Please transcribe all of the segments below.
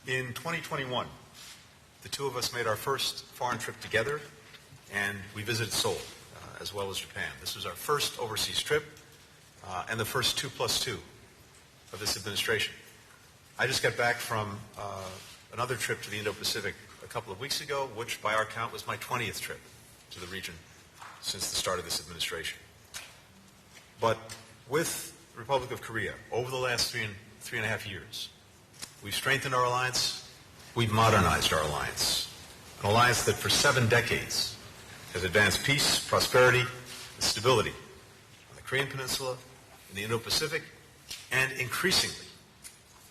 In 2021, the two of us made our first foreign trip together, and we visited Seoul, as well as Japan. This was our first overseas trip, and the first 2+2 of this administration. I just got back from another trip to the Indo-Pacific a couple of weeks ago, which by our count was my 20th trip to the region since the start of this administration. But with the Republic of Korea, over the last three and a half years, we've strengthened our alliance, we've modernized our alliance, an alliance that for 7 decades has advanced peace, prosperity, and stability on the Korean Peninsula, in the Indo-Pacific, and increasingly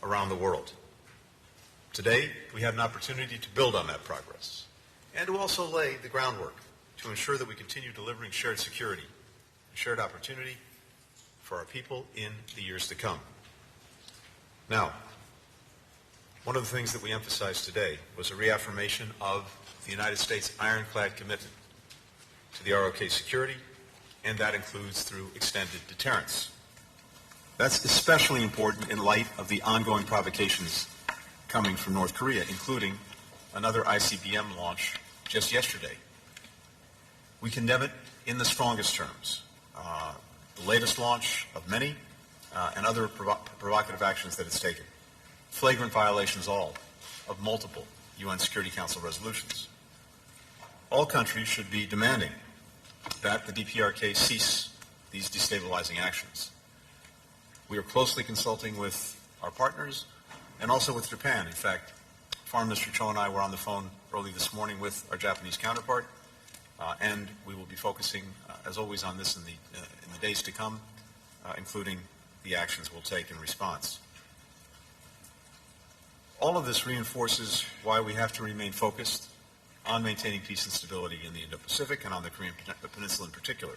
around the world. Today, we have an opportunity to build on that progress and to also lay the groundwork to ensure that we continue delivering shared security and shared opportunity for our people in the years to come. Now, one of the things that we emphasized today was a reaffirmation of the United States' ironclad commitment to the ROK security, and that includes through extended deterrence. That's especially important in light of the ongoing provocations coming from North Korea, including another ICBM launch just yesterday. We condemn it in the strongest terms. The latest launch of many and other provocative actions that it's taken. Flagrant violations all of multiple UN Security Council resolutions. All countries should be demanding that the DPRK cease these destabilizing actions. We are closely consulting with our partners and also with Japan. In fact, Foreign Minister Cho and I were on the phone early this morning with our Japanese counterpart, and we will be focusing, as always, on this in the days to come, including the actions we'll take in response. All of this reinforces why we have to remain focused on maintaining peace and stability in the Indo-Pacific and on the Korean Peninsula in particular,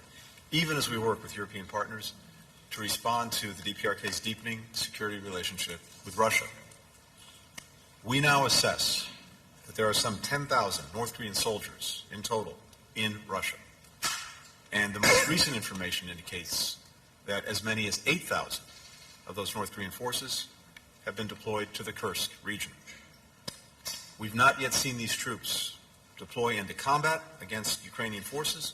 even as we work with European partners to respond to the DPRK's deepening security relationship with Russia. We now assess that there are some 10,000 North Korean soldiers in total in Russia. And the most recent information indicates that as many as 8,000 of those North Korean forces have been deployed to the Kursk region. We've not yet seen these troops deploy into combat against Ukrainian forces,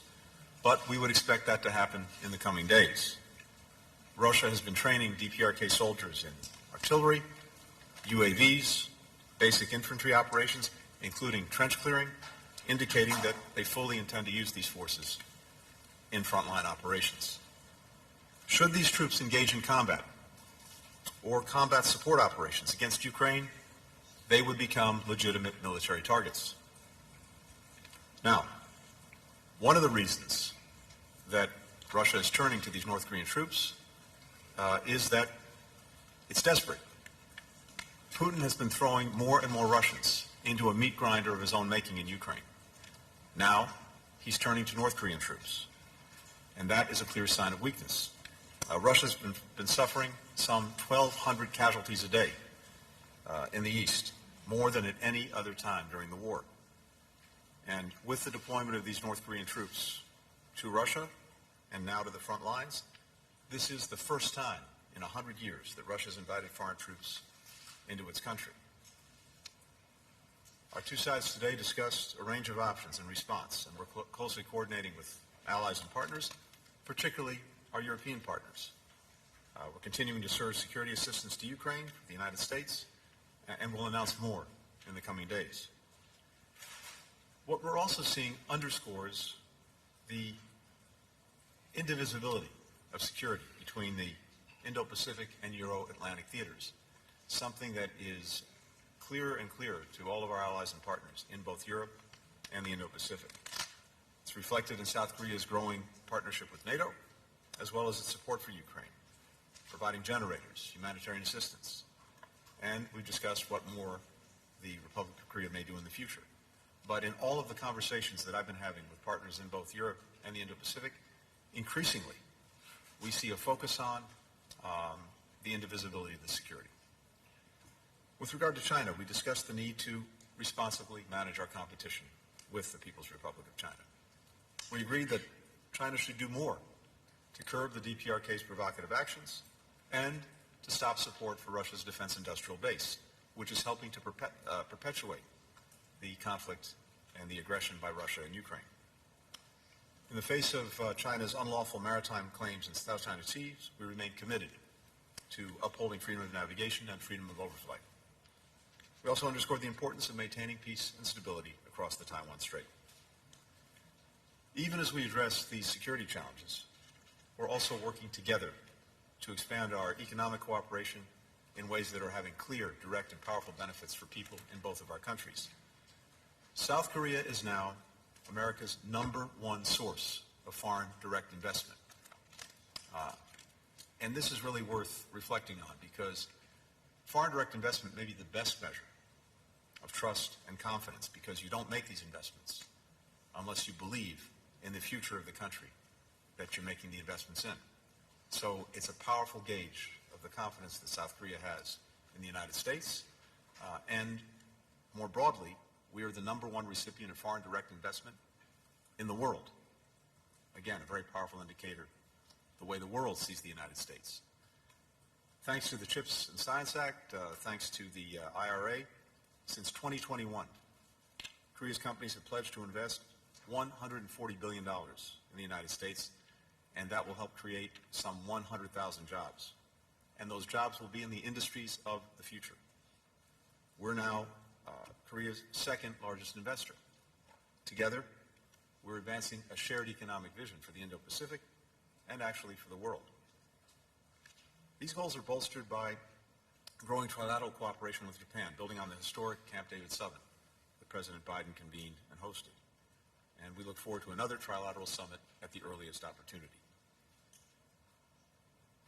but we would expect that to happen in the coming days. Russia has been training DPRK soldiers in artillery, UAVs, basic infantry operations, including trench clearing, indicating that they fully intend to use these forces in frontline operations. Should these troops engage in combat or combat support operations against Ukraine, they would become legitimate military targets. Now, one of the reasons that Russia is turning to these North Korean troops is that it's desperate. Putin has been throwing more and more Russians into a meat grinder of his own making in Ukraine. Now, he's turning to North Korean troops, and that is a clear sign of weakness. Russia's been suffering some 1,200 casualties a day in the east, more than at any other time during the war. And with the deployment of these North Korean troops to Russia and now to the front lines, this is the first time in 100 years that Russia's invited foreign troops into its country. Our two sides today discussed a range of options in response, and we're closely coordinating with allies and partners, particularly our European partners. We're continuing to serve security assistance to Ukraine, the United States, and we'll announce more in the coming days. What we're also seeing underscores the indivisibility of security between the Indo-Pacific and Euro-Atlantic theaters, something that is clearer and clearer to all of our allies and partners in both Europe and the Indo-Pacific. It's reflected in South Korea's growing partnership with NATO, as well as its support for Ukraine, providing generators, humanitarian assistance, and we've discussed what more the Republic of Korea may do in the future. But in all of the conversations that I've been having with partners in both Europe and the Indo-Pacific, increasingly we see a focus on the indivisibility of the security. With regard to China, we discussed the need to responsibly manage our competition with the People's Republic of China. We agreed that China should do more to curb the DPRK's provocative actions and to stop support for Russia's defense industrial base, which is helping to perpetuate the conflict and the aggression by Russia in Ukraine. In the face of China's unlawful maritime claims in South China Seas, we remain committed to upholding freedom of navigation and freedom of overflight. We also underscored the importance of maintaining peace and stability across the Taiwan Strait. Even as we address these security challenges, we're also working together to expand our economic cooperation in ways that are having clear, direct, and powerful benefits for people in both of our countries. South Korea is now America's #1 source of foreign direct investment. And this is really worth reflecting on because foreign direct investment may be the best measure of trust and confidence because you don't make these investments unless you believe in the future of the country that you're making the investments in. So it's a powerful gauge of the confidence that South Korea has in the United States. And more broadly, we are the #1 recipient of foreign direct investment in the world. Again, a very powerful indicator of the way the world sees the United States. Thanks to the CHIPS and Science Act, thanks to the IRA, since 2021, Korea's companies have pledged to invest $140 billion in the United States, and that will help create some 100,000 jobs. And those jobs will be in the industries of the future. We're now Korea's second largest investor. Together, we're advancing a shared economic vision for the Indo-Pacific and actually for the world. These goals are bolstered by growing trilateral cooperation with Japan, building on the historic Camp David summit that President Biden convened and hosted. And we look forward to another trilateral summit at the earliest opportunity.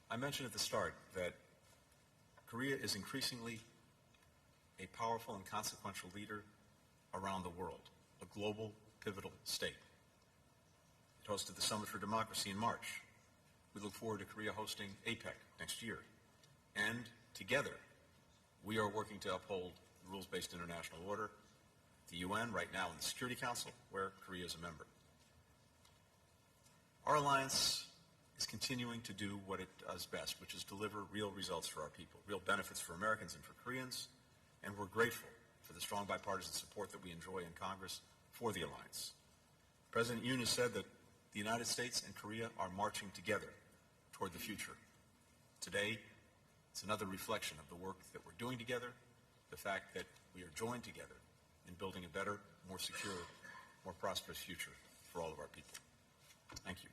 I mentioned at the start that Korea is increasingly a powerful and consequential leader around the world, a global pivotal state. It hosted the Summit for Democracy in March. We look forward to Korea hosting APEC next year. And together, we are working to uphold the rules-based international order, the UN, right now in the Security Council, where Korea is a member. Our alliance is continuing to do what it does best, which is deliver real results for our people, real benefits for Americans and for Koreans, and we're grateful for the strong bipartisan support that we enjoy in Congress for the alliance. President Yoon has said that the United States and Korea are marching together toward the future. Today, it's another reflection of the work that we're doing together, the fact that we are joined together in building a better, more secure, more prosperous future for all of our people. Thank you.